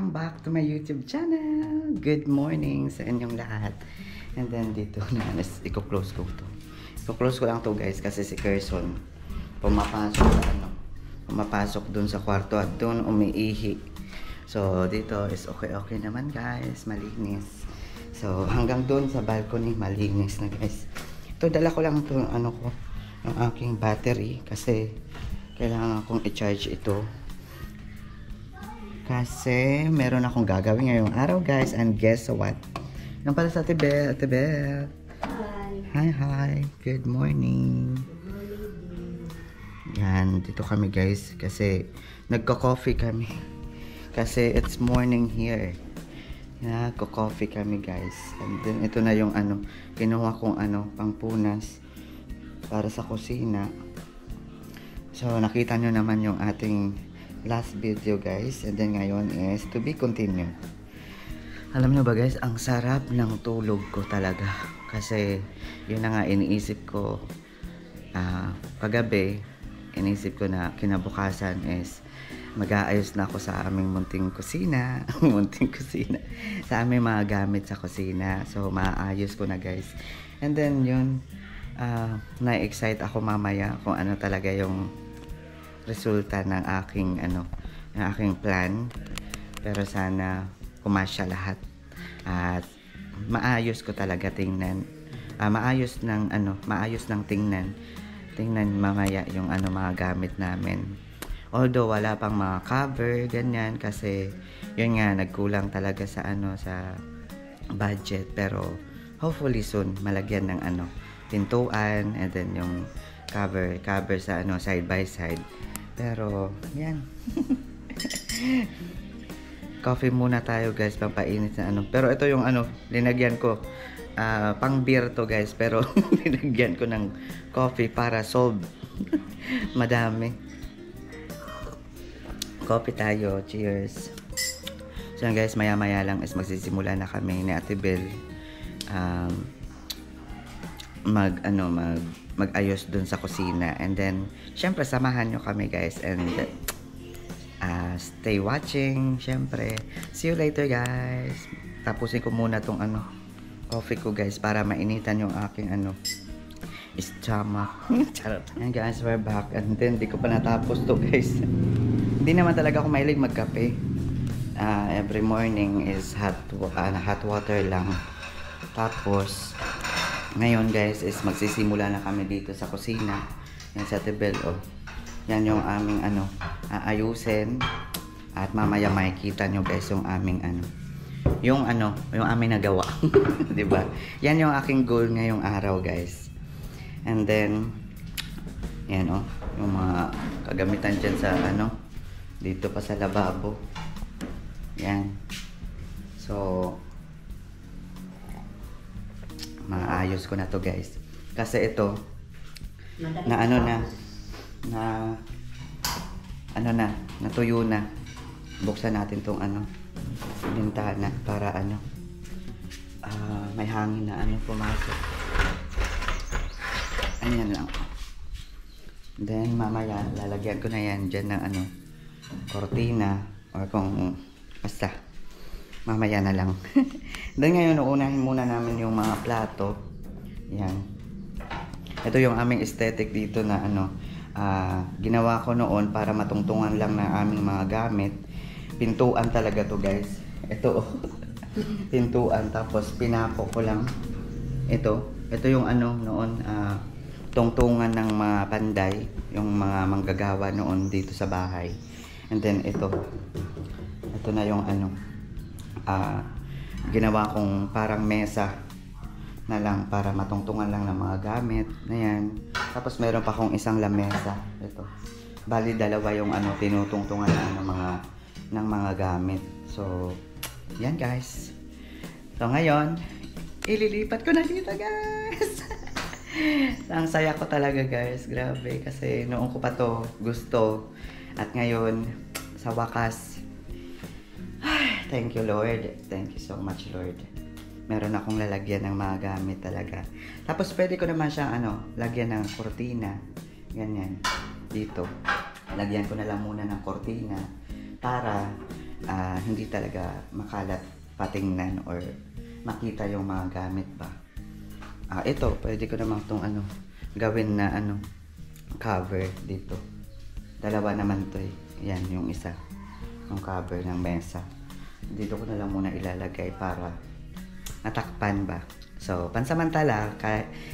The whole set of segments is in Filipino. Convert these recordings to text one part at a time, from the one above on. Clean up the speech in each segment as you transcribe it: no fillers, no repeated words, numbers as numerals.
Welcome back to my YouTube channel. Good morning sa inyong lahat. And then dito naman is i-close ko to. I-close ko lang to guys kasi si Kerson pumapasok dun sa kwarto at dun umiihi. So dito is okay naman guys, malinis. So hanggang dun sa balcony malinis na guys. Ito dala ko lang to yung aking battery kasi kailangan akong i-charge ito. Kasi meron akong gagawin ngayong araw guys, and guess what? Nang pala sa Ate Bel. Ate Bel. Hi. Good morning. Yan, dito kami guys kasi nagko-coffee kami. Kasi it's morning here. Nagko-coffee kami guys. And then ito na yung kinuha kong pangpunas para sa kusina. So nakita nyo naman yung ating last video guys, and then ngayon is to be continued. Alam nyo ba guys, ang sarap ng tulog ko talaga kasi yun na nga iniisip ko kagabi. Iniisip ko na kinabukasan is mag-aayos na ako sa aming munting kusina sa aming mga gamit sa kusina. So maayos ko na guys, and then yun na-excite ako mamaya kung ano talaga yung resulta ng aking plan. Pero sana kumasya lahat at maayos ko talaga tingnan. Maayos ng tingnan mamaya yung mga gamit namin. Although wala pang mga cover ganyan kasi yun nga nagkulang talaga sa sa budget, pero hopefully soon malagyan ng pintuan, and then yung cover sa side by side. Pero yan. Coffee muna tayo guys, pampainit na pero ito yung linagyan ko pang beer to guys, pero linagyan ko ng coffee para solve. Madami. Coffee tayo, cheers. So guys, maya lang is magsisimula na kami ni Ate Bel mag-ayos dun sa kusina, and then syempre samahan nyo kami guys, and stay watching. Syempre see you later guys. Tapusin ko muna tong coffee ko guys para mainitan yung aking stomach. Charot. And guys, we're back, and then di ko pa natapos to guys. Hindi naman talaga ako mahilig magkape. Every morning is hot water lang. Tapos ngayon guys is magsisimula na kami dito sa kusina. Yan sa Ate Bel, yan yung aming aayusin, at mamaya makikita nyo guys yung aming yung aming nagawa. 'Di ba? Yan yung aking goal ngayong araw guys. And then yan yung mga kagamitan diyan sa dito pa sa lababo. Yan. So maayos ko na to guys kasi ito natuyo na. Buksan natin tong bintana para may hangin na pumasok. Ayan lang. Then mamaya lalagyan ko na yan dyan ng kortina, or kung basta mamaya na lang. Then ngayon uunahin muna namin yung mga plato. Yan. Ito yung aming aesthetic dito na ginawa ko noon para matungtungan lang ng aming mga gamit. Pintuan talaga to guys. Ito pintuan, tapos pinako ko lang. Ito yung noon tungtungan ng mga panday, yung mga manggagawa noon dito sa bahay. And then ito na yung ginawa kong parang mesa na lang para matungtungan lang ng mga gamit na yan. Tapos meron pa akong isang lamesa. Ito. Bali dalawa yung tinutungtungan lang ng mga gamit. So yan guys. So ngayon ililipat ko na dito guys. Ang saya ko talaga guys. Grabe, kasi noon ko pa to gusto, at ngayon sa wakas, thank you Lord. Thank you so much Lord. Meron akong lalagyan ng mga gamit talaga. Tapos pwede ko naman siyang lagyan ng kortina. Ganyan. Dito. Lagyan ko na lang muna ng kortina para hindi talaga makalat patingnan or makita yung mga gamit ba. Ito, pwede ko naman itong gawin na cover dito. Dalawa naman to eh. Yan, yung isa. Yung cover ng mesa. Dito ko na lang muna ilalagay para natakpan ba. So, pansamantala,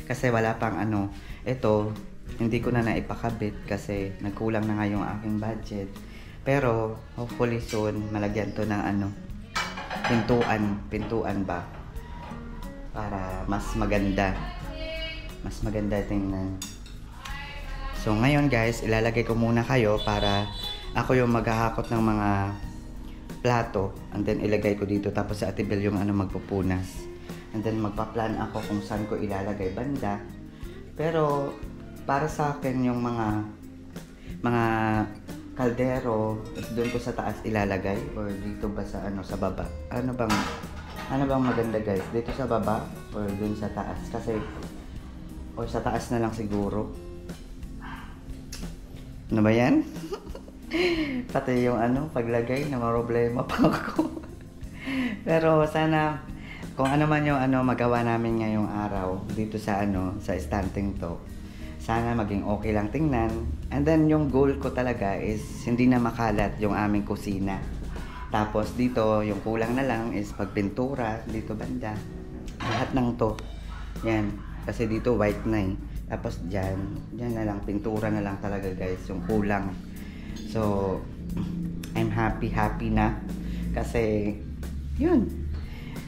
kasi wala pang ito, hindi ko na naipakabit kasi nagkulang na nga yung aking budget. Pero, hopefully soon, malagyan to ng pintuan ba. Para mas maganda. Mas maganda tingnan. So, ngayon guys, ilalagay ko muna kayo para ako yung maghahakot ng mga plato. And then, ilagay ko dito. Tapos sa Ate Bel yung magpupunas. And then, magpa-plan ako kung saan ko ilalagay banda. Pero, para sa akin yung mga kaldero, doon ko sa taas ilalagay or dito ba sa sa baba? Ano bang maganda guys? Dito sa baba or doon sa taas? Kasi or sa taas na lang siguro. Ano ba yan? Pati yung paglagay na problema pa ako. Pero sana kung ano man yung magawa namin ngayong araw dito sa sa stunting to, sana maging okay lang tingnan. And then yung goal ko talaga is hindi na makalat yung aming kusina. Tapos dito yung kulang na lang is pagpintura dito banda. Lahat ng to. Yan, kasi dito white na eh. Tapos diyan na lang pintura na lang talaga guys yung kulang. So I'm happy na kasi yun,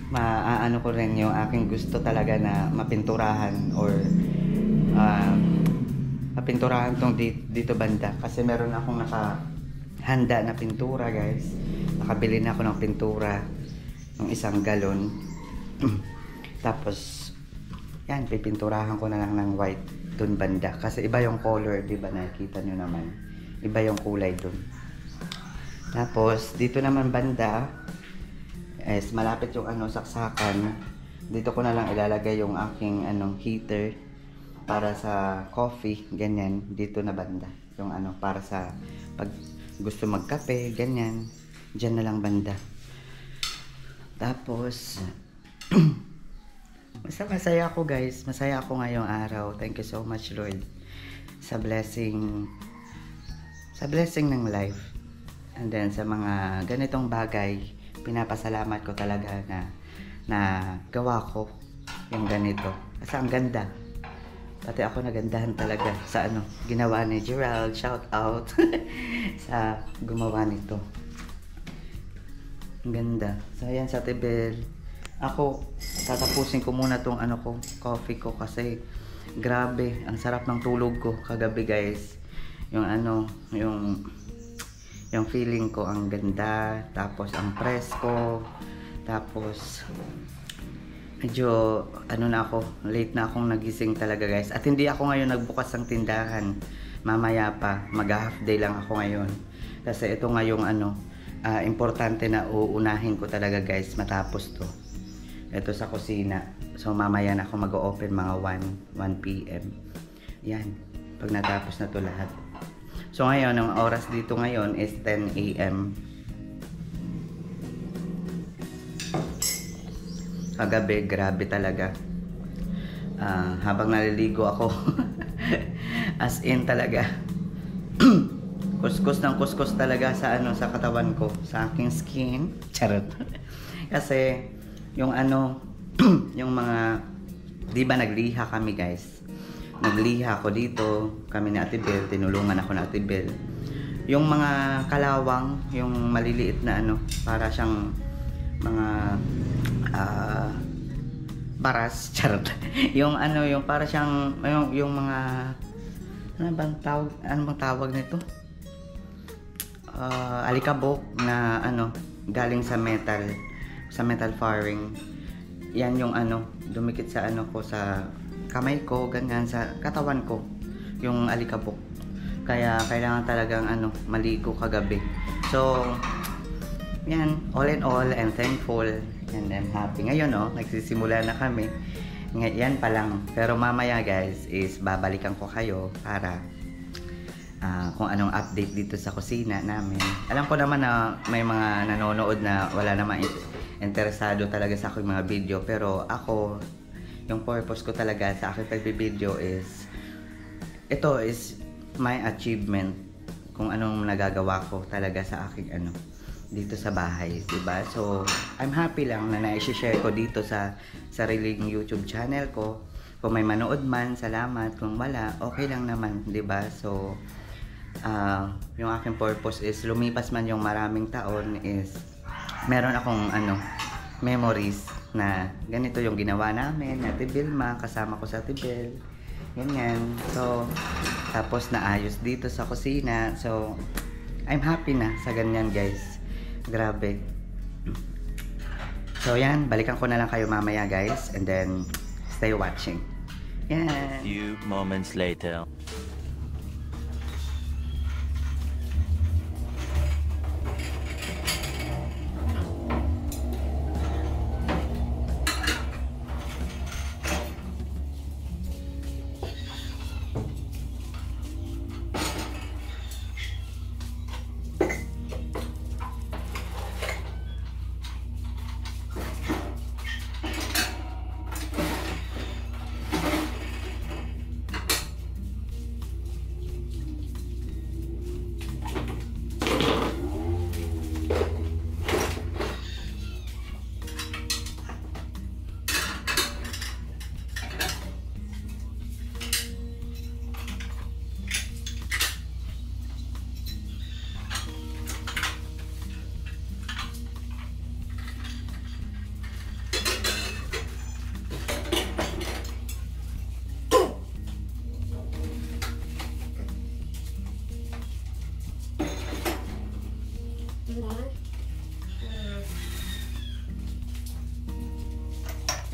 maaano ko rin yung aking gusto talaga na mapinturahan or mapinturahan tong dito banda kasi meron akong nakahanda na pintura guys. Nakabili na ako ng pintura ng 1 galon. Tapos yan, pipinturahan ko na lang ng white dun banda kasi iba yung color, di ba? Nakikita nyo naman, iba yung kulay dun. Tapos dito naman banda is malapit yung saksakan. Dito ko na lang ilalagay yung aking heater para sa coffee, ganyan. Dito na banda yung para sa pag gusto magkape, ganyan. Diyan na lang banda. Tapos masaya ako guys, masaya ako ngayong araw. Thank you so much Lord sa blessing ng life. And then sa mga ganitong bagay, pinapasalamat ko talaga na gawa ko yung ganito. Kasi ang ganda. Pati ako nagandahan talaga sa ginawa ni Gerald. Shout out sa gumawa nito. Ang ganda. So ayan sa Ate Bel. Ako, tatapusin ko muna tong coffee ko kasi grabe, ang sarap ng tulog ko kagabi guys. Yung feeling ko ang ganda, tapos ang presko, tapos medyo na ako, late na akong nagising talaga guys. At hindi ako ngayon nagbukas ng tindahan. Mamaya pa, mag-half day lang ako ngayon. Kasi ito nga yung importante na uunahin ko talaga guys matapos to. Ito sa kusina. So mamaya na ako mag-open mga 1 PM. Yan, pag natapos na to lahat. So ngayon, ang oras dito ngayon is 10 AM. Kagabi, grabe talaga. Habang naliligo ako, as in talaga, kuskus ng kuskus talaga sa sa katawan ko, sa aking skin. Charot. Kasi yung yung mga, di ba nagliha kami guys? Nagliha ako dito, kami ni Ate Bel, tinulungan ako ni Ate Bel. Yung mga kalawang, yung maliliit na para siyang mga baras, charot. yung yung para siyang yung mga bang tawag nito? Alikabok na galing sa metal firing. Yan yung dumikit sa ko sa kamay ko, ganyan sa katawan ko, yung alikabok. Kaya kailangan talagang maligo kagabi. So yan, all in all, I'm thankful and I'm happy. Ngayon nagsisimula na kami. Yan pa lang. Pero mamaya guys is babalikan ko kayo para kung anong update dito sa kusina namin. Alam ko naman na may mga nanonood na wala naman interesado talaga sa aking mga video, pero ako, yung purpose ko talaga sa aking pagbibideo is ito is my achievement kung anong nagagawa ko talaga sa aking dito sa bahay, diba? So I'm happy lang na na-share ko dito sa sariling YouTube channel ko. Kung may manood man, salamat. Kung wala, okay lang naman, diba? So yung aking purpose is lumipas man yung maraming taon is meron akong memories na ganito yung ginawa namin na Vilma, kasama ko sa Tibel, ganyan. So tapos naayos dito sa kusina, so I'm happy na sa ganyan, guys. Grabe. So yan, balikan ko na lang kayo mamaya, guys, and then stay watching. Yan. Few moments later.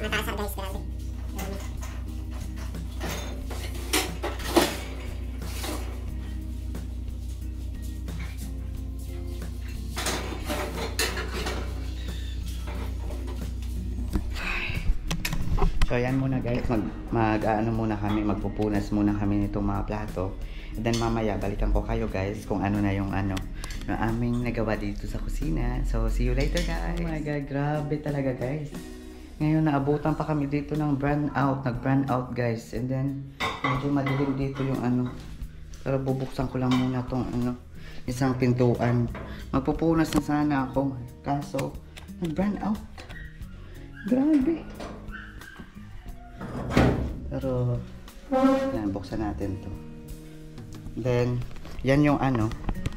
Mataas guys, grabe. So yan muna, guys, muna kami, magpupunas muna kami nitong mga plato. And then mamaya balikan ko kayo, guys, kung ano na yung aming nagawa dito sa kusina. So see you later, guys. Oh my god, grabe talaga, guys. Ngayon naabutan pa kami dito ng nag-brand out, guys. And then medyo madilim dito yung pero bubuksan ko lang muna tong isang pintuan. Magpupunas na sana ako, kaso nag-brand out. Grabe. Pero yan, buksan natin to. Then yan yung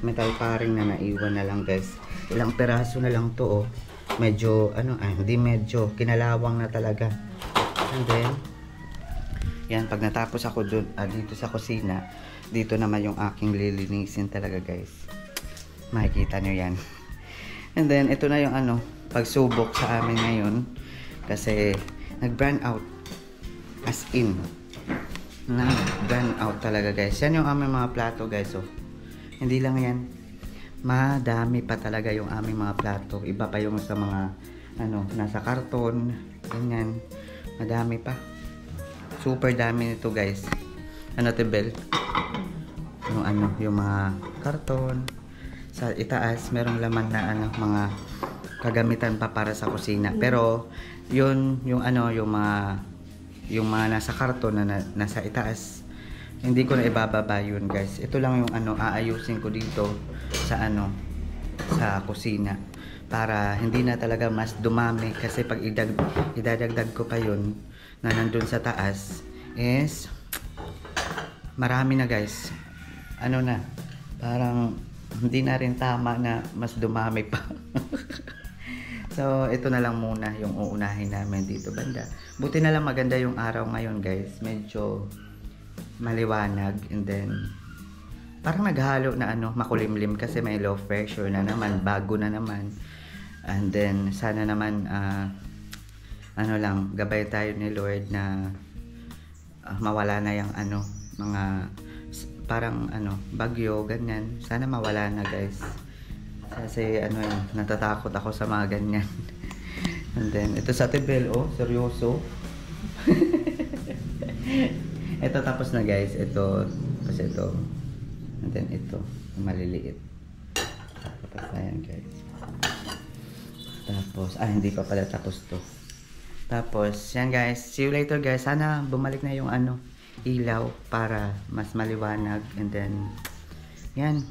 metal paring na naiwan na lang, guys. Ilang peraso na lang to, oh. Medyo hindi medyo kinalawang na talaga. And then yan, pag natapos ako dun dito sa kusina, dito naman yung aking lilinisin talaga, guys. Makikita nyo yan. And then ito na yung pagsubok sa amin ngayon, kasi nag-brand out. As in, nag-brand out talaga, guys. Yan yung aming mga plato, guys, oh. Hindi lang yan, madami pa talaga yung aming mga plato. Iba pa yung sa mga nasa karton, ganyan. Madami pa. Super dami nito, guys. Tibel? Yung mga karton. Sa itaas, merong laman na mga kagamitan pa para sa kusina. Pero yun yung yung mga nasa karton na nasa itaas, hindi ko na ibababa yun, guys. Ito lang yung aayusin ko dito sa sa kusina para hindi na talaga mas dumami, kasi pag idadagdag ko pa yun na nandun sa taas is marami na, guys. Parang hindi na rin tama na mas dumami pa. So, ito na lang muna yung uunahin namin dito banda. Buti na lang maganda yung araw ngayon, guys. Medyo maliwanag. And then, parang naghalo na makulimlim kasi may low pressure na naman. Bago na naman. And then, sana naman, gabay tayo ni Lord na mawala na yung mga parang bagyo, ganyan. Sana mawala na, guys. Kasi natatakot ako sa mga ganyan. And then ito sa Tibel, oh, seryoso. Ito tapos na, guys. Ito kasi ito And then ito, maliliit. Tapos ayan guys. Tapos, hindi pa pala tapos to. Tapos, yan guys. See you later guys. Sana bumalik na yung ilaw para mas maliwanag. And then, yan.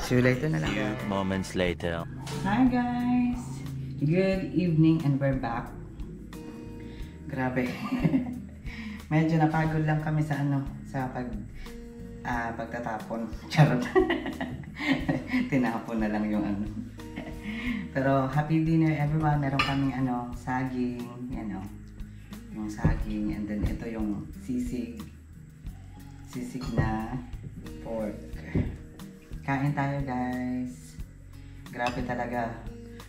See you later na lang. Few moments later. Hi guys! Good evening and we're back. Grabe. Medyo napagod lang kami sa sa pagtatapon. Charot. Tinapon na lang yung Pero happy dinner everyone. Meron kaming saging, yung saging, and then ito yung sisig na pork. Kain tayo guys. Grabe talaga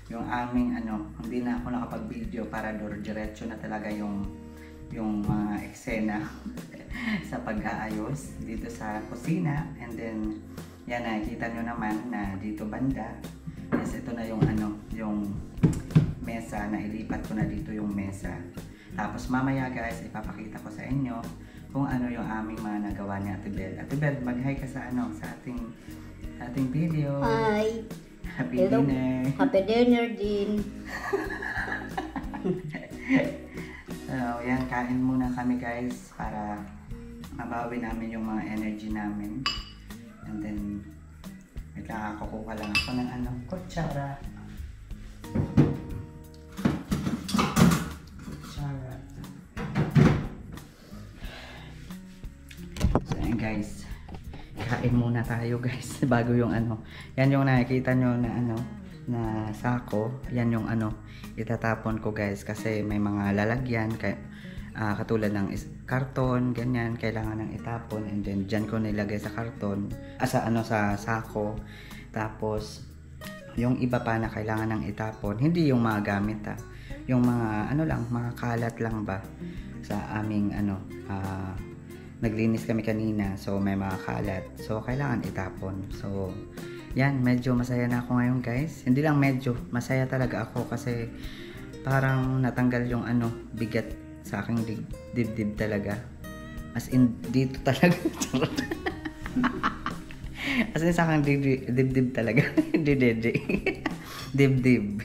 yung aming hindi na ako nakapag-video para diretso na talaga yung mga eksena sa pag-aayos dito sa kusina. And then yan, nakikita nyo naman na dito banda. Yes, ito na yung yung mesa, na ilipat ko na dito yung mesa. Tapos mamaya guys, ipapakita ko sa inyo kung yung aming mga nagawa ni Ate Bel. Ate Bel, mag-hi ka sa sa ating video. Hi. Happy Hello. dinner. Happy dinner din. So, yan, kain muna kami guys para mabawi namin yung mga energy namin. And then wait lang, kukuha lang ako ng kutsara. So yan guys, kain muna tayo guys bago yung yan yung nakikita nyo na na sako. Yan yung itatapon ko guys kasi may mga lalagyan katulad ng karton, ganyan, kailangan ng itapon. And then dyan ko nilagay sa karton, sa sako. Tapos yung iba pa na kailangan ng itapon, hindi yung mga gamit yung mga lang, mga kalat lang ba sa aming naglinis kami kanina, so may mga kalat, so kailangan itapon. So yan, medyo masaya na ako ngayon guys. Hindi lang medyo, masaya talaga ako kasi parang natanggal yung bigat sa aking dibdib talaga. As in, dito talaga. As in, sa aking dibdib talaga. Dibdib.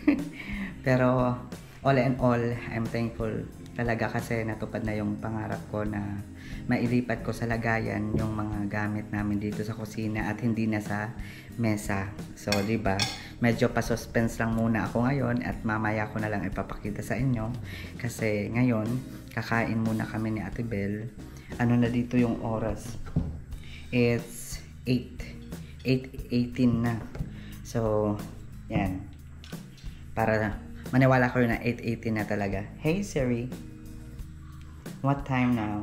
Pero all in all, I'm thankful talaga kasi natupad na yung pangarap ko na mailipat ko sa lagayan yung mga gamit namin dito sa kusina at hindi na sa mesa. So, diba? Medyo pa-suspense lang muna ako ngayon at mamaya ko na lang ipapakita sa inyo kasi ngayon, kakain muna kami ni Ate Bel. Na dito yung oras? It's 8:18 na. So, yan. Para maniwala ko na 8:18 na talaga. Hey Siri, what time now?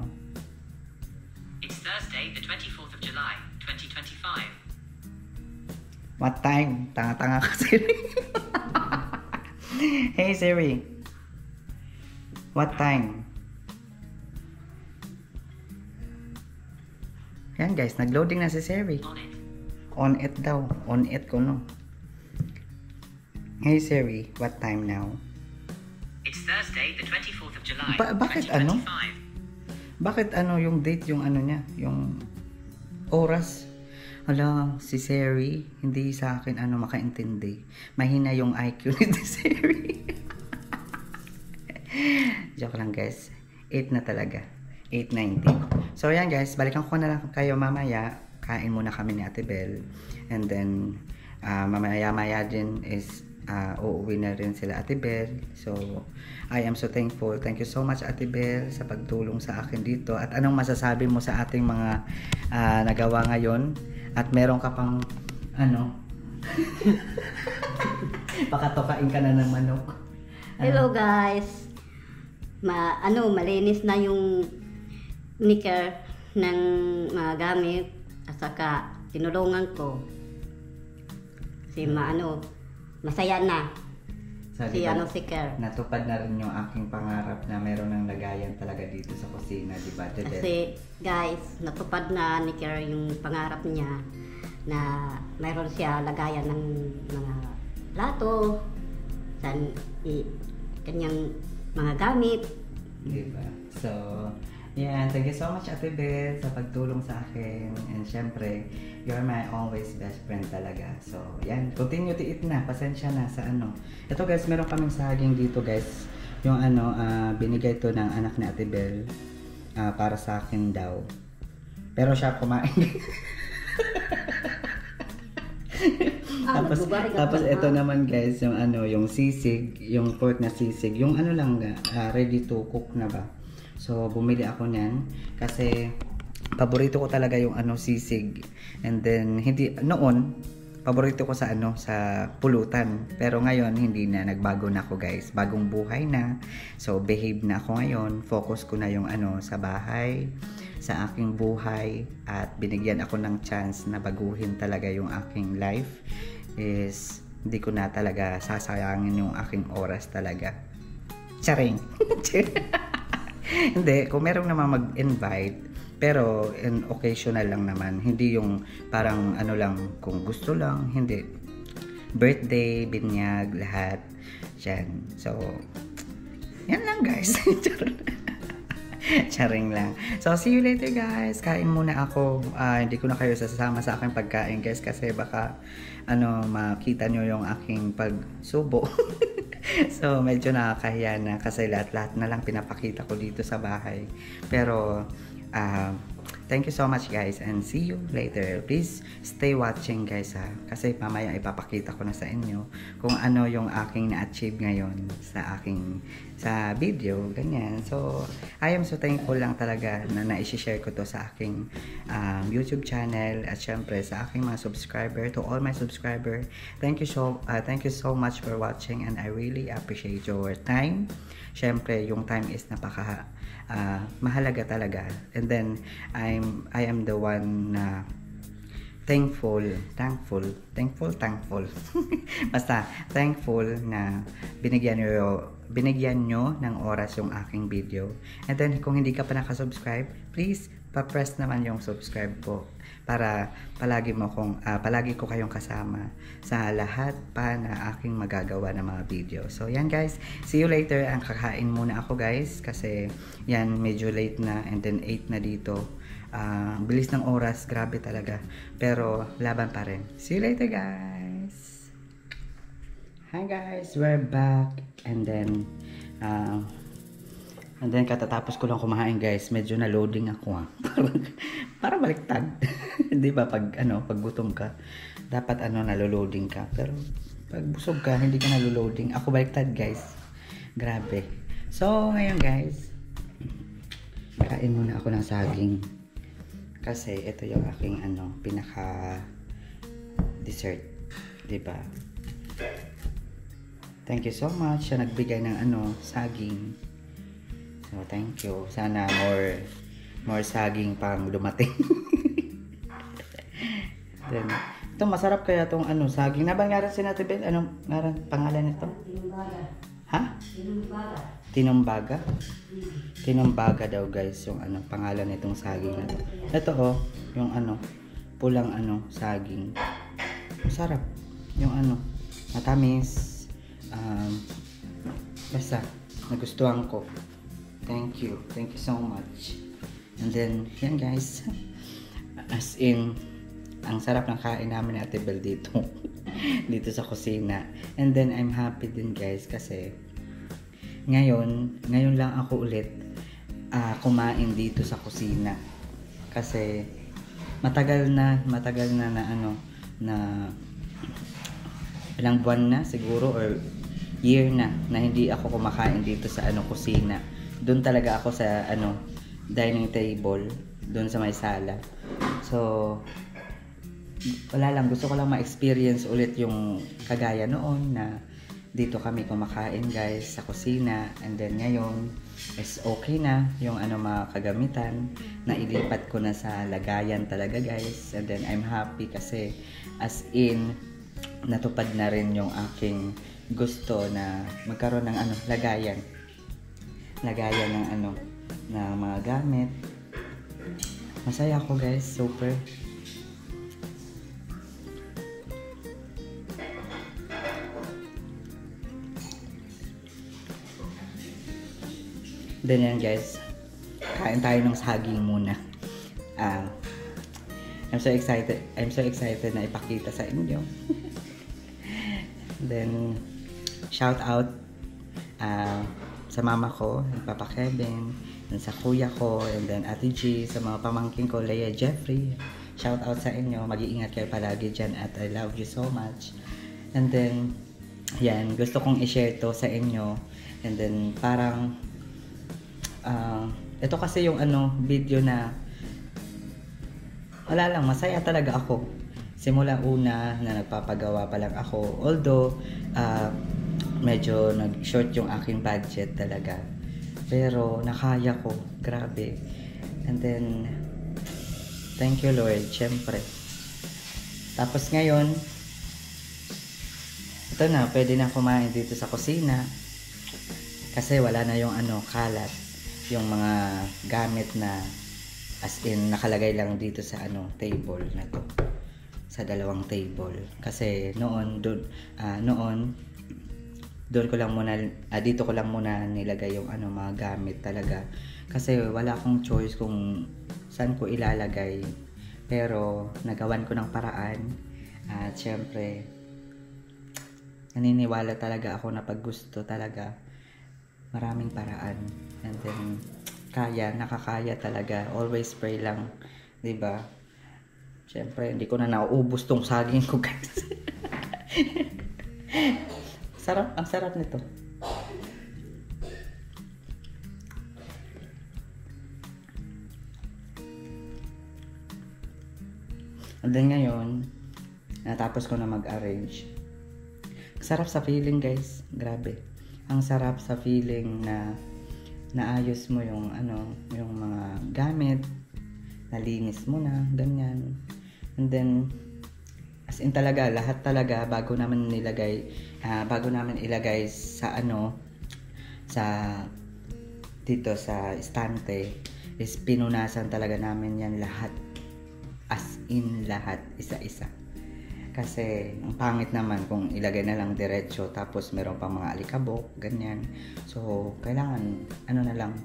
It's Thursday, the 24th of July, 2025. What time? Tanga-tanga ka, Siri. Hey Siri, what time? Yan guys, nag-loading na si Siri. On it. On it daw. On it ko no. Hey Siri, what time now? It's Thursday, the 24th of July, Bakit 2025. Bakit yung date, yung niya, yung oras? Hala, si Siri, hindi sa akin makaintindi. Mahina yung IQ ni Siri. Joke lang guys. 8 na talaga. 8:19. So yan guys, balikan ko na lang kayo mamaya. Kain muna kami ni Ate Bel. And then, mamaya-maya din is uuwi na rin sila Ate Bel. So, I am so thankful. Thank you so much Ate Bel sa pagtulong sa akin dito. At anong masasabi mo sa ating mga nagawa ngayon? At meron ka pang pakatokain ka na ng manok. Hello guys. Malinis na yung knicker ng mga gamit at saka tinulungan ko. Kasi masaya na. So, Si diba, si Kerr. natupad na rin yung aking pangarap na meron ng lagayan talaga dito sa kusina, di ba? Kasi guys, natupad na ni Kerr yung pangarap niya na mayroon siya lagayan ng mga plato, kanyang mga gamit. Diba? So, yan. Thank you so much Ate Bel sa pagtulong sa akin. And syempre, You're my always best friend talaga. So, yan. Continue to eat na. Pasensya na sa ano. Ito guys, meron kaming saging dito guys. Yung ano, binigay to ng anak ni Ate Bel. Para sa akin daw. Pero siya kumain. tapos ito naman guys, yung ano, yung sisig, yung pork na sisig. Yung ano lang, ready to cook na ba. So, bumili ako niyan kasi paborito ko talaga yung ano sisig. And then noon paborito ko sa ano sa pulutan. Pero ngayon hindi na, nagbago na ako guys. Bagong buhay na. So behave na ako ngayon. Focus ko na yung ano sa bahay, sa aking buhay, at binigyan ako ng chance na baguhin talaga yung aking life. Is hindi ko na talaga sasayangin yung aking oras talaga. Charing. Hindi, kung merong naman mag-invite, pero in occasional lang naman, hindi yung parang ano lang, kung gusto lang, hindi. Birthday, binyag, lahat. Yan. So, yan lang guys. Charing lang. So, see you later guys. Kain muna ako. Hindi ko na kayo sasama sa aking pagkain guys kasi baka ano, makita nyo yung aking pagsubo. So, medyo nakakahiya na kasi lahat-lahat na lang pinapakita ko dito sa bahay. Pero, thank you so much guys and see you later. Please stay watching guys ha. Kasi mamaya ipapakita ko na sa inyo kung ano yung aking na-achieve ngayon sa video, ganyan. So, I am so thankful lang talaga na na-share ko to sa aking YouTube channel at syempre sa aking mga subscriber, to all my subscriber. Thank you so much for watching and I really appreciate your time. Syempre, yung time is napaka mahalaga talaga. And then I am the one na thankful. Basta thankful na binigyan nyo ng oras yung aking video. And then kung hindi ka pa nakasubscribe, please pa-press naman yung subscribe po para palagi ko kayong kasama sa lahat pa na aking magagawa ng mga video. So yan guys, see you later. Ang kakain muna ako guys kasi yan medyo late na and then 8 na dito. Bilis ng oras, grabe talaga. Pero laban pa rin. See you later guys. Hi guys, we're back. And then katatapos ko lang kumain guys, medyo na loading ako para baliktad. 'Di ba pag gutom ka, dapat nalo-loading ka. Pero pag busog ka, hindi ka nalo-loading. Ako baliktad guys. Grabe. So, ngayon guys, kain muna ako ng saging. Kasi ito yung aking pinaka dessert, 'di ba? Thank you so much sa nagbigay ng saging. So, thank you. Sana more saging pang dumating. Then, ito masarap kaya tong saging. Nabangaran si Ate Bel, anong pangalan nito? Ha? Tinumbaga. Tinumbaga daw guys yung pangalan nitong saging na to. Ito yung pulang saging. Masarap. Yung matamis. Basta nagustuhan ko. Thank you so much. And then yan guys, as in ang sarap ng kain namin ni Ate Bel dito dito sa kusina. And then I'm happy din guys kasi ngayon lang ako ulit kumain dito sa kusina kasi matagal na na ilang buwan na siguro or year na hindi ako kumakain dito sa kusina. Doon talaga ako sa dining table, doon sa may sala. So wala lang, gusto ko lang ma-experience ulit yung kagaya noon na dito kami kumakain guys sa kusina. And then ngayon is okay na yung mga kagamitan na ilipat ko na sa lagayan talaga guys. And then I'm happy kasi as in natupad na rin yung aking gusto na magkaroon ng lagayan ng na mga gamit. Masaya ako guys, super. Then yan guys, kain tayo ng saging muna. I'm so excited na ipakita sa inyo. Then, shout out sa mama ko, Papa Kevin, and sa kuya ko, and then Ate G, sa mga pamangkin ko, Leia, Jeffrey. Shout out sa inyo. Mag-iingat kayo palagi dyan at I love you so much. And then, yan, gusto kong i-share to sa inyo. And then, parang, ito kasi yung video na, wala lang, masaya talaga ako. Simula una na nagpapagawa pa lang ako. Although, medyo nag-short yung aking budget talaga. Pero, nakaya ko. Grabe. And then, thank you Lord, syempre. Tapos ngayon, ito na, pwede na kumain dito sa kusina. Kasi wala na yung kalat. Yung mga gamit na as in nakalagay lang dito sa table na to. Sa dalawang table. Kasi noon doon ko lang muna dito ko lang muna nilagay yung mga gamit talaga. Kasi wala akong choice kung saan ko ilalagay. Pero nagawan ko ng paraan. At syempre naniniwala talaga ako na pag gusto talaga maraming paraan. And then nakakaya talaga. Always pray lang, 'di ba? Syempre hindi ko na nauubos tong saging ko, guys. Ang sarap nito. And then ngayon, natapos ko na mag-arrange. Sarap sa feeling, guys. Grabe. Ang sarap sa feeling na naayos mo yung yung mga gamit, nalinis mo na, ganyan. And then as in talaga, lahat talaga bago namin ilagay sa sa dito sa estante is pinunasan talaga namin yan lahat. As in lahat, isa-isa. Kasi ang pangit naman kung ilagay na lang diretso tapos meron pang mga alikabok, ganyan. So kailangan na lang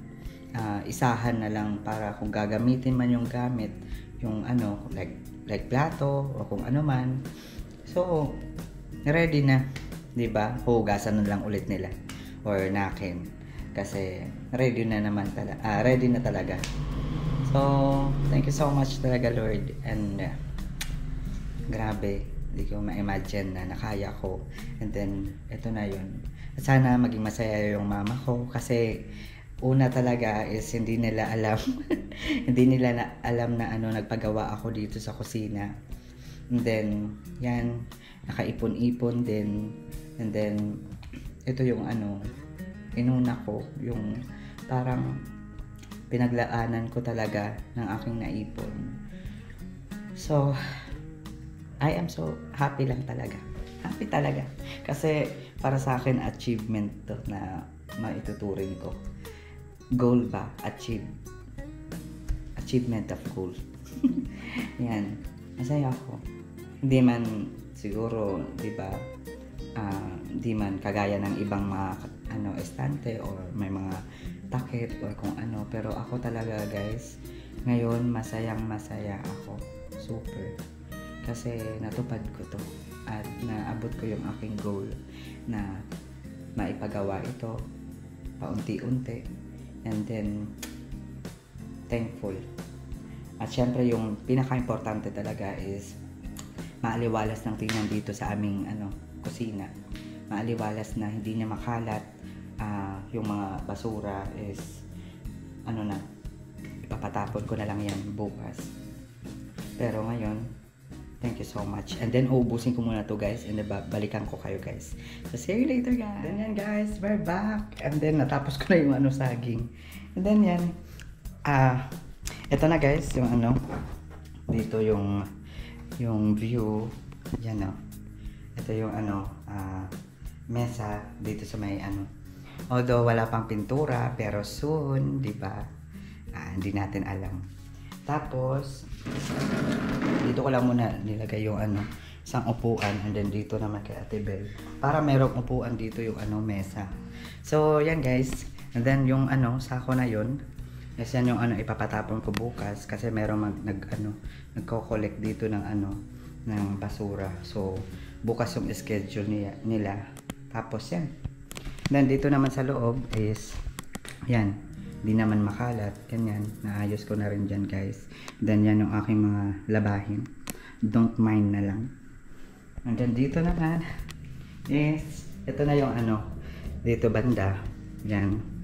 isahan na lang para kung gagamitin man yung gamit, yung like plato o kung ano man. So ready na, 'di ba? Hugasan na lang ulit nila or nakin kasi ready na talaga. So thank you so much talaga Lord, and grabe, hindi ko ma-imagine na nakaya ko. And then ito na yun. At sana maging masaya yung mama ko kasi una talaga is hindi nila alam na nagpagawa ako dito sa kusina. And then yan, nakaipon-ipon din. And then ito yung inuna ko, yung parang pinaglaanan ko talaga ng aking naipon. So I am so happy lang talaga. Happy talaga. Kasi para sa akin achievement to na maituturing ko. Goal ba? Achievement of goal. Yan. Masaya ako. Hindi man siguro, 'di ba? Hindi man kagaya ng ibang mga estante or may mga takip or kung ano, pero ako talaga, guys, ngayon masayang masaya ako. Super. Kasi natupad ko to at naabot ko yung aking goal na maipagawa ito paunti-unti, and then thankful. At syempre yung pinaka-importante talaga is maaliwalas ng tingnan dito sa aming kusina. Maaliwalas na hindi niya makalat. Yung mga basura is ipapatapon ko na lang yan bukas. Pero ngayon, thank you so much. And then, uubusin ko muna to, guys. And then, balikan ko kayo, guys. So, see you later, guys. And then, guys, we're back. And then, natapos ko na yung saging. And then, yan. Ito na, guys, yung dito yung view. Yan, ito yung mesa dito sa may Although, wala pang pintura, pero soon, di ba? Hindi natin alam. Tapos, dito ko lang muna nilagay yung isang upuan, and then dito naman kay Ate Bel. Para merong upuan dito yung mesa. So, yan, guys. And then yung sako na yun, Yes, yan yung ano ipapatapon ko bukas kasi meron nagko-collect dito ng ng basura. So bukas yung schedule nila. Tapos yan. Then dito naman sa loob is yan, di naman makalat. Ganyan, naayos ko na rin dyan guys. Then yan yung aking mga labahin. Don't mind na lang. And then dito naman is ito na yung dito banda. Yan.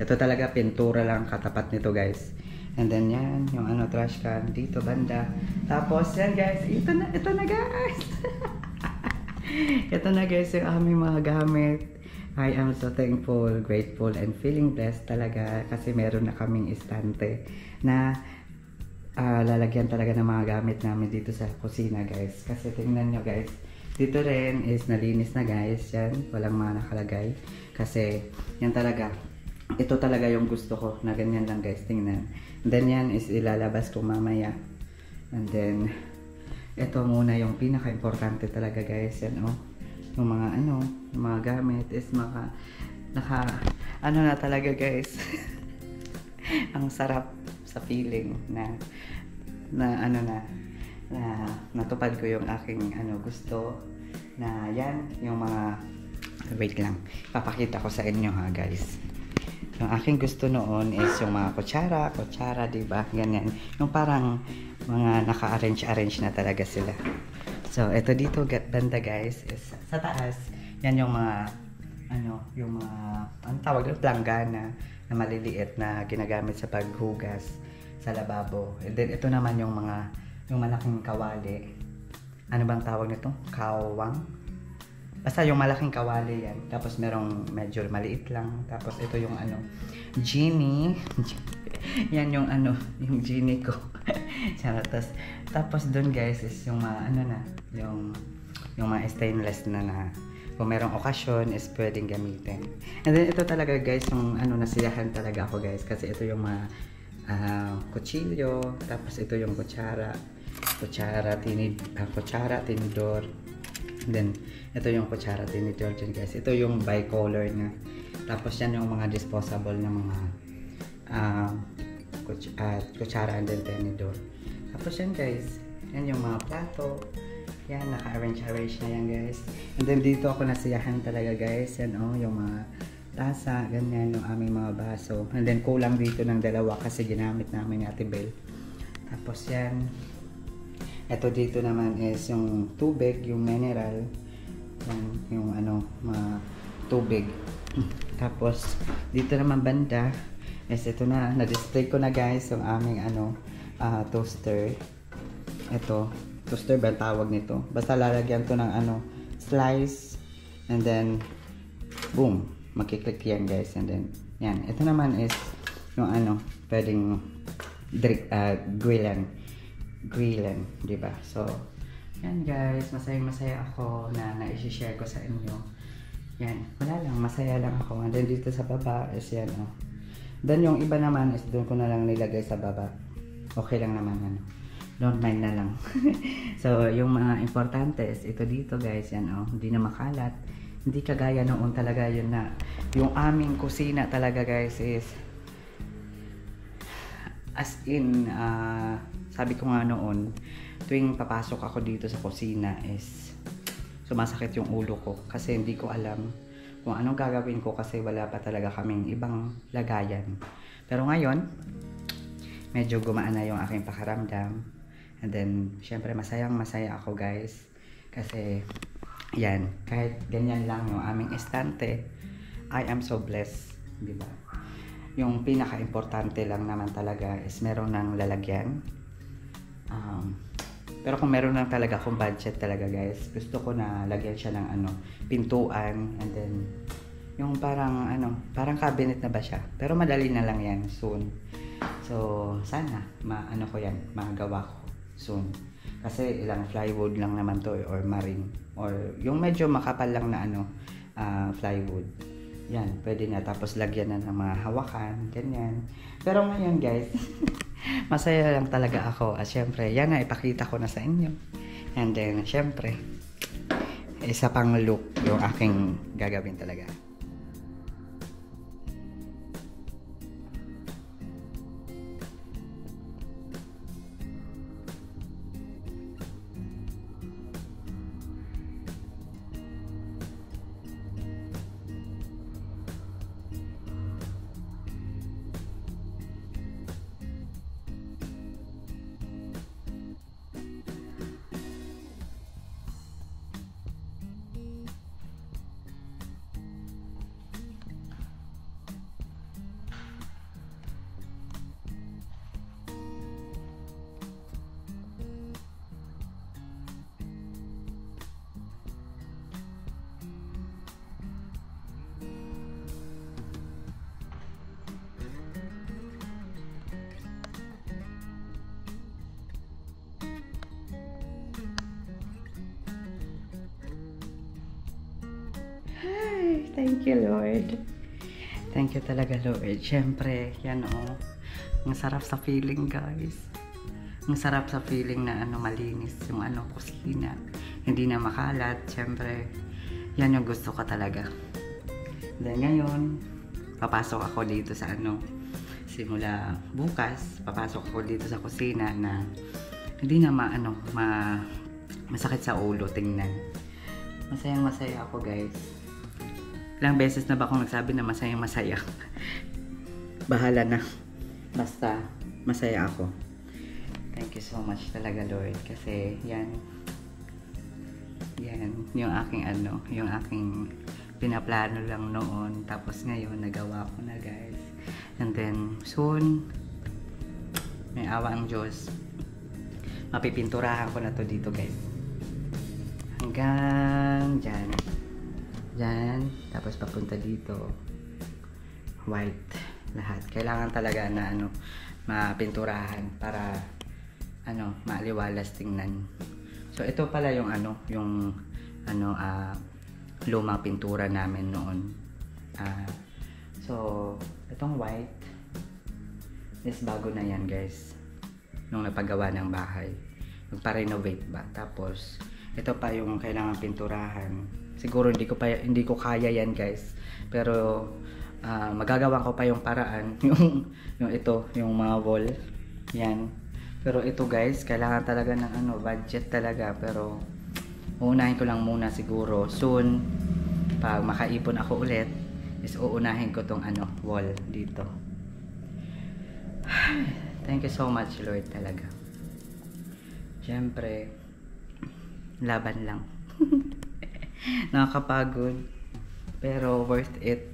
Ito talaga pintura lang katapat nito guys. And then yan yung trash can dito banda. Tapos yan guys, ito na guys. Ito na guys yung aming mga gamit. I am so thankful, grateful, and feeling blessed talaga kasi meron na kaming estante na lalagyan talaga ng mga gamit namin dito sa kusina guys. Kasi tingnan nyo guys, dito rin is nalinis na guys. Yan, walang mga nakalagay. Kasi yan talaga, ito talaga yung gusto ko na ganyan lang guys, tingnan. And then yan is ilalabas ko mamaya. And then, ito muna yung pinaka-importante talaga guys. Yan yung mga yung mga gamit is naka na talaga guys. Ang sarap sa feeling na natupad ko yung aking gusto na yan yung mga wait lang, papakita ko sa inyo ha guys. Yung aking gusto noon is yung mga kutsara, diba? Ganyan. Yung parang mga naka-arrange na talaga sila. So, ito dito banda guys is sa taas. Yan yung mga yung mga tawag doon, planggana na maliliit na ginagamit sa paghugas sa lababo. And then ito naman yung malaking kawali. Ano bang tawag nito? Kawang? Basta yung malaking kawali yan. Tapos merong medyo maliit lang. Tapos ito yung genie. Yan yung yung genie ko. Tapos doon guys is yung mga yung mga stainless na kung merong okasyon is pwedeng gamitin. And then ito talaga guys yung nasiyahan talaga ako guys kasi ito yung mga kutsilyo, tapos ito yung kutsara, tinidor. Then ito yung kutsara, tinidor dyan guys. Ito yung bicolor niya. Tapos yan yung mga disposable na mga kutsara and then tinidor. Tapos yan guys, yan yung mga plato. Yan, naka-arrange na yan guys. And then dito ako nasiyahan talaga guys. Yan yung mga tasa, ganyan yung aming mga baso. And then kulang dito ng dalawa kasi ginamit namin ni Ate Bel. Tapos yan. Ito dito naman is yung tubig, yung mineral. Yan, yung mga tubig. Tapos dito naman banda is ito na-display ko na guys yung aming toaster. Ito, toaster ba tawag nito? Basta lalagyan to ng slice and then boom, makiklik yan guys. And then yan, ito naman is yung pwedeng grillan, diba? So yan guys, masaya ako na na-share ko sa inyo. Yan, wala lang, masaya lang ako. And then dito sa baba is yan then yung iba naman is doon ko na lang nilagay sa baba. Okay lang naman don't mind na lang. So yung mga importante is ito dito guys, yan hindi na makalat. Hindi kagaya noon talaga yun na yung aming kusina talaga guys is as in sabi ko nga noon tuwing papasok ako dito sa kusina is sumasakit yung ulo ko kasi hindi ko alam kung anong gagawin ko kasi wala pa talaga kaming ibang lagayan. Pero ngayon medyo gumaan na yung aking pakaramdam. And then syempre masaya ako guys kasi yan, kahit ganyan lang yung aming estante, I am so blessed, diba? Yung pinaka-importante lang naman talaga is meron ng lalagyan. Pero kung meron lang talaga akong budget talaga guys, gusto ko na lagyan siya ng pintuan and then yung parang cabinet na ba siya. Pero madali na lang yan soon. So sana magawa ko soon. Kasi ilang plywood lang naman to or marine or yung medyo makapal lang na plywood. Yan, pwede na. Tapos lagyan na ng mga hawakan, ganyan. Pero ngayon guys, masaya lang talaga ako. At syempre, yan na ipakita ko na sa inyo. And then, syempre, isa pang look yung aking gagawin talaga. Ay, thank you, Lord. Thank you talaga, Lord. Siyempre, yan oh. Ang sarap sa feeling, guys. Ang sarap sa feeling na malinis yung kusina. Hindi na makalat. Siyempre, yan yung gusto ko talaga. Then ngayon, papasok ako dito sa simula bukas, papasok ako dito sa kusina na hindi na masakit sa ulo tingnan. Masayang masaya ako, guys. Ilang beses na ba akong nagsabi na masayang masaya? Bahala na. Basta masaya ako. Thank you so much talaga, Lord, kasi yan yung aking yung aking pinaplano lang noon, tapos ngayon nagawa ko na, guys. And then soon, may awa ang Diyos, mapipinturahan ko na to dito, guys, hanggang dyan, tapos papunta dito white lahat. Kailangan talaga na mapinturahan para maaliwalas tingnan. So ito pala yung lumang pintura namin noon. So itong white is bago na yan, guys, nung napagawa ng bahay, nagpa-renovate ba. Tapos ito pa yung kailangan pinturahan. Siguro hindi ko kaya yan, guys, pero magagawa ko pa yung paraan. yung ito, yung mga wall yan. Pero ito, guys, kailangan talaga ng budget talaga. Pero uunahin ko lang muna siguro. Soon, pag makaipon ako ulit, is uunahin ko tong wall dito. Thank you so much, Lord, talaga. Siyempre, laban lang. Nakakapagod, pero worth it.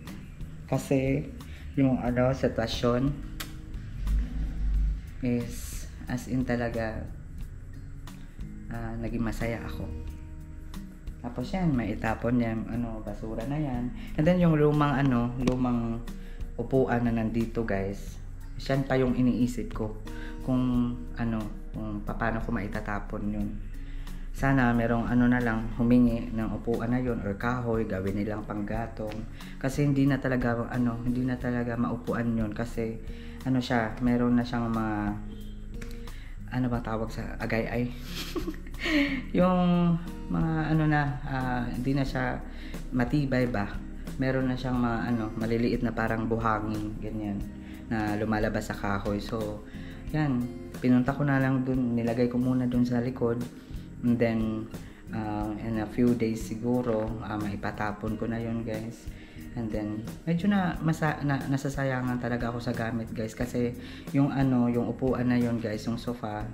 Kasi yung sitwasyon is as in talaga naging masaya ako. Tapos yan, may itapon yan, basura na yan. And then yung lumang upuan na nandito, guys, yan pa yung iniisip ko kung paano ko maitatapon yun. Sana merong na lang humingi ng upuan na yun or kahoy, gawin nilang panggatong. Kasi hindi na talaga maupuan yun, kasi siya, meron na siyang mga bang tawag sa agay-ay. Yung mga hindi na siya matibay ba. Meron na siyang mga maliliit na parang buhangin, ganyan, na lumalabas sa kahoy. So yan, pinunta ko na lang dun, nilagay ko muna dun sa likod. And then in a few days siguro maipatapon ko na yun, guys. And then medyo nasasayangan talaga ako sa gamit, guys, kasi yung upuan na yun, guys, yung sofa,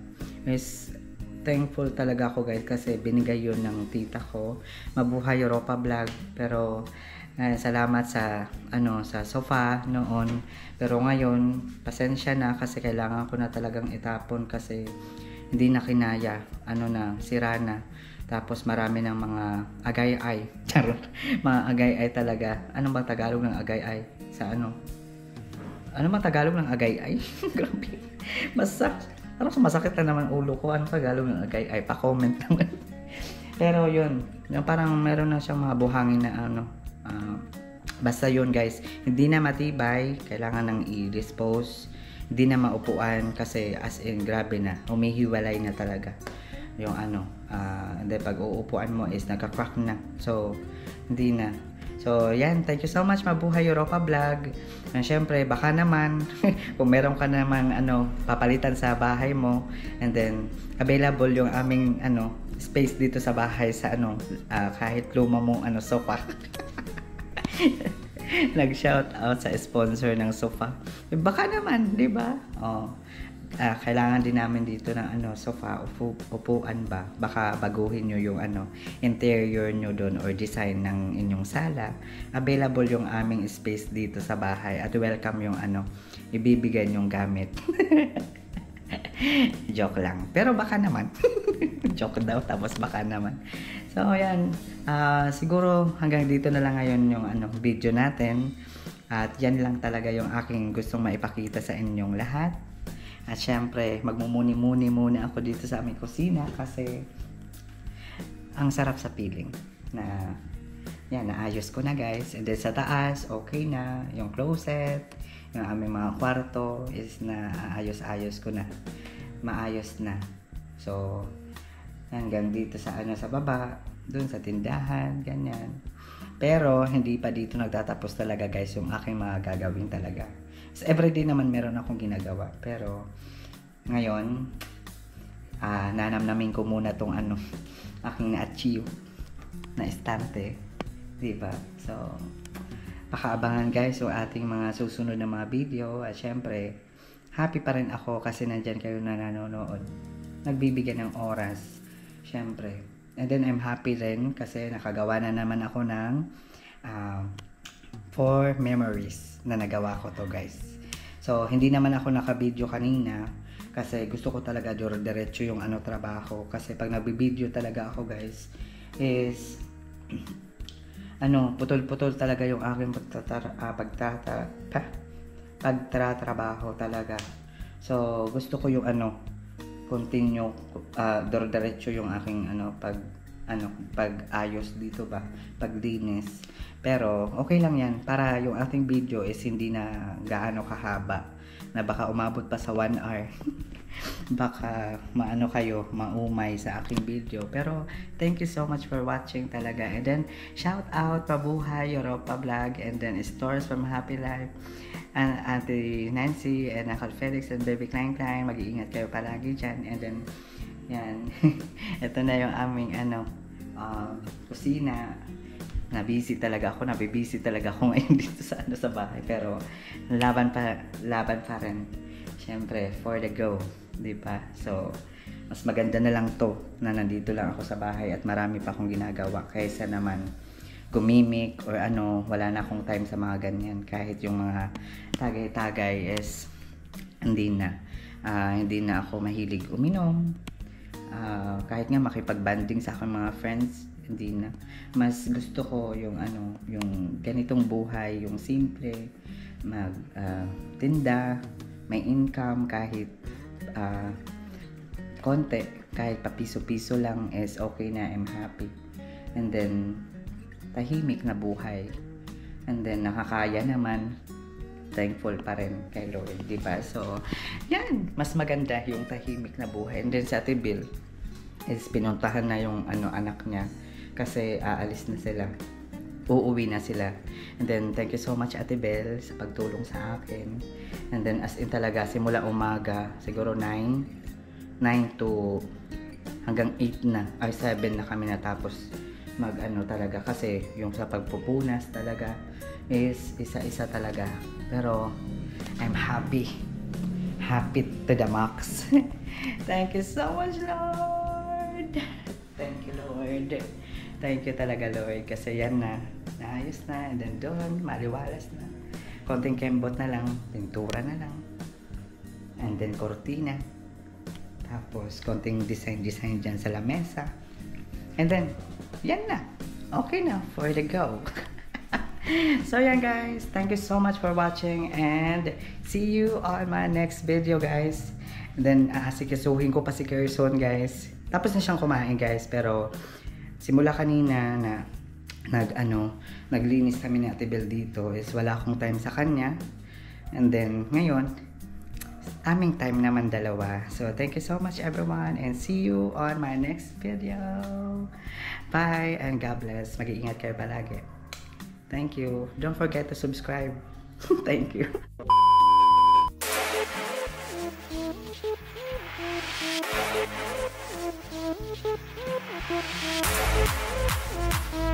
is thankful talaga ako, guys, kasi binigay yun ng tita ko. Mabuhay Europa Vlog. Pero salamat sa sa sofa noon. Pero ngayon, pasensya na, kasi kailangan ko na talagang itapon kasi hindi na kinaya, sira na. Tapos marami ng mga agay-ay. Charot. Mga agay-ay talaga. Ano bang Tagalog ng agay-ay? Sa ano bang Tagalog ng agay-ay? Grabe. Basta, masakit na naman ulo ko. Ano Tagalog ng agay-ay? Pa-comment naman. Pero yun, parang meron na siyang mga buhangin na basta yun, guys. Hindi na matibay. Kailangan nang i-dispose. Hindi na maupuan kasi as in grabe na, humihiwalay na talaga yung and then pag uupuan mo is nagka-crack na, so hindi na. So yan, thank you so much, Mabuhay Europa Vlog. And syempre baka naman kung meron ka naman papalitan sa bahay mo, and then available yung aming space dito sa bahay sa kahit luma mong sofa. Nag-shout out sa sponsor ng sofa. Baka naman, 'di ba? Kailangan din namin dito ng sofa, upuan ba? Baka baguhin nyo yung interior nyo doon or design ng inyong sala. Available yung aming space dito sa bahay at welcome yung ibibigay nyong gamit. Joke lang. Pero baka naman. Joke daw, tapos baka naman. So, ayan. Siguro hanggang dito na lang ngayon yung video natin. At yan lang talaga yung aking gustong maipakita sa inyong lahat. At syempre, magmumuni-muni muna ako dito sa aming kusina kasi ang sarap sa feeling na yan, naayos ko na guys. And then sa taas, okay na. Yung closet, yung aming mga kwarto is naayos-ayos ko na. Maayos na. So, hanggang dito sa sa baba, dun sa tindahan, ganyan. Pero, hindi pa dito nagtatapos talaga guys yung aking mga gagawin talaga. So, everyday naman meron akong ginagawa. Pero, ngayon, nanamnamin ko muna tong aking na-achieve na estante. Diba? So, pakaabangan guys yung ating mga susunod na mga video. At syempre, happy pa rin ako kasi nandyan kayo na nanonood. Nagbibigyan ng oras. Syempre. And then, I'm happy rin kasi nakagawa na naman ako ng 4 memories na nagawa ko to guys. So, hindi naman ako naka-video kanina kasi gusto ko talaga diretso yung trabaho. Kasi pag nag-video talaga ako guys, is putol-putol talaga yung aking pagtatrabaho talaga. So, gusto ko yung continue, diretso yung aking pag-ayos dito ba, paglinis. Pero, okay lang yan, para yung ating video is hindi na gaano kahaba, na baka umabot pa sa 1 hour. Baka maumay sa aking video. Pero thank you so much for watching talaga. And then shout out Pabuhay Europa Vlog, and then Stores from Happy Life, and Auntie Nancy and Uncle Felix and Baby Klein Klein. Mag-iingat kayo palagi dyan. And then yan. Ito na yung aming kusina. Nabibisi talaga ako ngayon dito sa bahay. Pero laban pa rin. Siyempre, for the go, di ba? So, mas maganda na lang to na nandito lang ako sa bahay at marami pa akong ginagawa kaysa naman gumimik or wala na akong time sa mga ganyan. Kahit yung mga tagay-tagay is hindi na ako mahilig uminom. Kahit nga makipag-banding sa aking mga friends, hindi na. Mas gusto ko yung yung ganitong buhay, yung simple, tinda, may income kahit konti, kahit papiso-piso lang is okay na, I'm happy. And then tahimik na buhay. And then nakakaya naman, thankful pa rin kay Lord, di ba? So, yan, mas maganda yung tahimik na buhay. And then sa Ate Bill is pinuntahan na yung anak niya kasi aalis na sila. Uuwi na sila. And then, thank you so much Ate Bel sa pagtulong sa akin. And then, as in talaga, simula umaga, siguro 9 to hanggang 8 na, ay 7 na kami natapos talaga. Kasi yung sa pagpupunas talaga is isa-isa talaga. Pero, I'm happy. Happy to the max. Thank you so much, Lord. Thank you, Lord. Thank you talaga, Lord, kasi yan na, naayos na, and then doon, maliwalas na. Konting kembot na lang, pintura na lang, and then kortina. Tapos, konting design dyan sa lamesa. And then, yan na. Okay na, for the go. So, yan guys, thank you so much for watching, and see you on my next video, guys. And then, aasikasuhin ko pa si Kerson, guys. Tapos na siyang kumain, guys, pero simula kanina na naglinis kami ni Ate Bel dito is wala akong time sa kanya. And then ngayon, aming time naman dalawa. So thank you so much everyone, and see you on my next video. Bye and God bless. Mag-iingat kayo palagi. Thank you. Don't forget to subscribe. Thank you. We'll be right back.